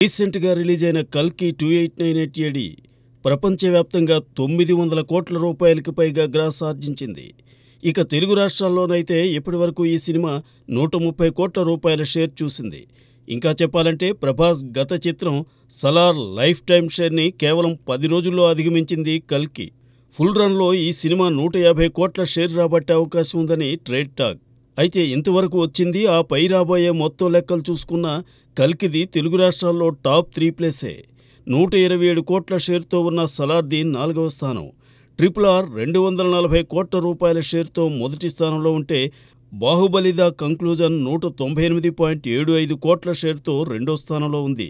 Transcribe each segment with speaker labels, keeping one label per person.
Speaker 1: రీసెంట్‌గా రిలీజ్ అయిన 'కల్కి 2898 ఏడీ' ప్రపంచవ్యాప్తంగా 900 కోట్ల రూపాయలకు పైగా గ్రాస్ ఆర్జించింది. ఇక తెలుగు రాష్ట్రాల్లోనైతే ఇప్పటివరకు ఈ సినిమా 130 కోట్ల రూపాయల షేర్ చూసింది. ఇంకా చెప్పాలంటే ప్రభాస్ గత చిత్రం 'సలార్' లైఫ్ టైమ్ షేర్‌ని కేవలం 10 రోజుల్లో అధిగమించింది 'కల్కి'. ఫుల్ రన్‌లో ఈ సినిమా 150 కోట్ల షేర్ రాబట్టే అవకాశం ఉందని ట్రేడ్ టాక్. అయితే ఇంతవరకు వచ్చింది ఆ పై రాబోయే మొత్తం లెక్కలు చూసుకున్నా 'కల్కి'ది తెలుగు రాష్ట్రాల్లో టాప్ 3 ప్లేసే. 127 కోట్ల షేర్తో ఉన్న 'సలార్'ది 4వ స్థానం. 'RRR' 240 కోట్ల రూపాయల షేర్తో మొదటి స్థానంలో ఉంటే 'బాహుబలి ద కంక్లూజన్' 198.75 కోట్ల షేర్తో రెండో స్థానంలో ఉంది.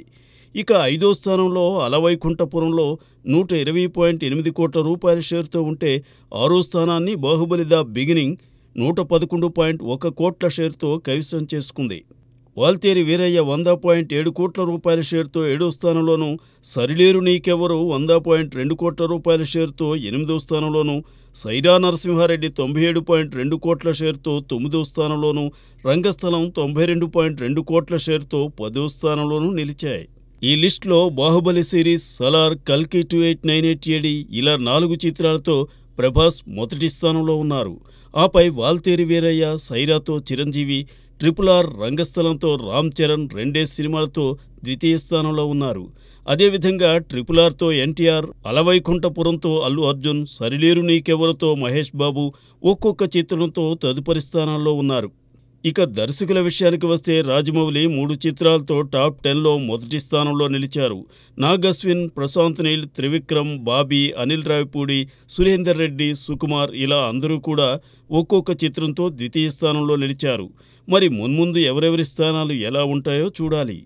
Speaker 1: ఇక 5వ స్థానంలో 'అలవైకుంఠపురం'లో 120.8 కోట్ల రూపాయల షేర్తో ఉంటే 6వ స్థానాన్ని 'బాహుబలి ద బిగినింగ్' 111.1 కోట్ల షేర్తో కైవసం చేసుకుంది. 'వాల్తేరు వీరయ్య' 100.7 కోట్ల రూపాయల షేర్తో 7వ స్థానంలోనూ, 'సరిలేరు నీకెవ్వరు' 100.2 కోట్ల రూపాయల షేర్తో 8వ స్థానంలోనూ, 'సైరా నరసింహారెడ్డి' 97.2 కోట్ల షేర్తో 9వ స్థానంలోనూ, 'రంగస్థలం' 92.2 కోట్ల షేర్తో 10వ స్థానంలోనూ నిలిచాయి. ఈ లిస్టులో 'బాహుబలి' సిరీస్, 'సలార్', 'కల్కి 2898 ఏడీ' ఇలా 4 చిత్రాలతో ప్రభాస్ మొదటి స్థానంలో ఉన్నారు. ఆపై 'వాల్తేరు వీరయ్య', 'సైరా'తో చిరంజీవి, 'RRR', 'రంగస్థలం'తో రామ్ చరణ్ రెండే సినిమాలతో ద్వితీయ స్థానంలో ఉన్నారు. అదేవిధంగా 'RRR'తో ఎన్టీఆర్, 'అలవైకుంఠపురం'తో అల్లు అర్జున్, 'సరిలేరు నీకెవ్వరు'తో మహేష్ బాబు ఒక్కొక్క చిత్రంతో తదుపరి స్థానాల్లో ఉన్నారు. ఇక దర్శకుల విషయానికి వస్తే రాజమౌళి 3 చిత్రాలతో టాప్ 10లో మొదటి స్థానంలో నిలిచారు. నాగ్ అశ్విన్, ప్రశాంత్ నీల్, త్రివిక్రమ్, బాబీ, అనిల్ రావిపూడి, సురేందర్ రెడ్డి, సుకుమార్ ఇలా అందరూ కూడా ఒక్కొక్క చిత్రంతో ద్వితీయ స్థానంలో నిలిచారు. మరి మున్ముందు ఎవరెవరి స్థానాలు ఎలా ఉంటాయో చూడాలి.